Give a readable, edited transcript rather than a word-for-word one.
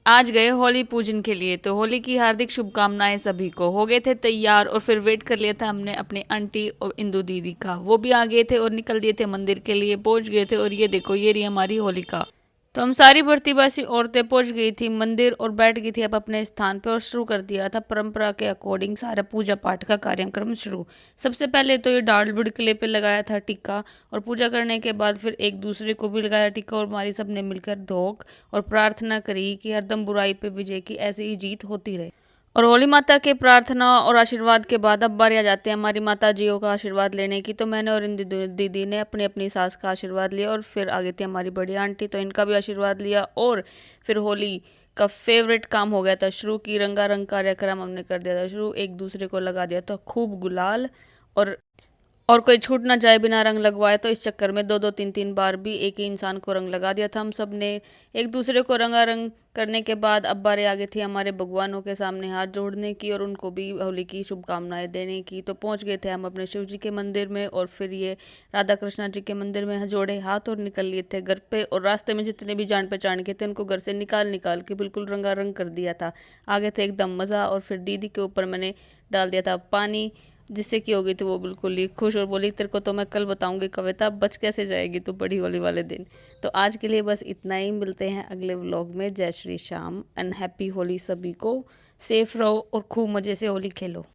आज गए होली पूजन के लिए, तो होली की हार्दिक शुभकामनाएं सभी को। हो गए थे तैयार और फिर वेट कर लिया था हमने अपनी आंटी और इंदू दीदी का। वो भी आ गए थे और निकल दिए थे मंदिर के लिए, पहुंच गए थे। और ये देखो, ये रही हमारी होलिका। तो हम सारी प्रतिभासी औरतें पहुंच गई थी मंदिर और बैठ गई थी अब अपने स्थान पर, और शुरू कर दिया था परंपरा के अकॉर्डिंग सारा पूजा पाठ का कार्यक्रम शुरू। सबसे पहले तो ये डाल बुड़कले पे लगाया था टिक्का, और पूजा करने के बाद फिर एक दूसरे को भी लगाया टिक्का, और हमारी सब ने मिलकर धोक और प्रार्थना करी कि हरदम बुराई पे विजय की ऐसे ही जीत होती रहे। और होली माता के प्रार्थना और आशीर्वाद के बाद अब बारी आ जाते हैं हमारी माता जियों का आशीर्वाद लेने की। तो मैंने और इन दीदी ने अपनी अपनी सास का आशीर्वाद लिया, और फिर आगे थी हमारी बड़ी आंटी, तो इनका भी आशीर्वाद लिया। और फिर होली का फेवरेट काम हो गया था शुरू, की रंगारंग कार्यक्रम हमने कर दिया था शुरू। एक दूसरे को लगा दिया था खूब गुलाल, और कोई छूट ना जाए बिना रंग लगवाए, तो इस चक्कर में दो दो तीन तीन बार भी एक ही इंसान को रंग लगा दिया था हम सब ने। एक दूसरे को रंगारंग करने के बाद अब बारी आ गई थी हमारे भगवानों के सामने हाथ जोड़ने की, और उनको भी होली की शुभकामनाएं देने की। तो पहुंच गए थे हम अपने शिव जी के मंदिर में, और फिर ये राधा कृष्णा जी के मंदिर में जोड़े हाथ और निकल लिए थे घर पे। और रास्ते में जितने भी जान पहचान के थे उनको घर से निकाल निकाल के बिल्कुल रंगारंग कर दिया था। आगे थे एकदम मज़ा। और फिर दीदी के ऊपर मैंने डाल दिया था पानी, जिससे कि हो गई थी वो बिल्कुल ही खुश, और बोली तेरे को तो मैं कल बताऊंगी कविता, बच कैसे जाएगी तू बड़ी होली वाले दिन। तो आज के लिए बस इतना ही, मिलते हैं अगले व्लॉग में। जय श्री श्याम एंड हैप्पी होली सभी को। सेफ रहो और खूब मज़े से होली खेलो।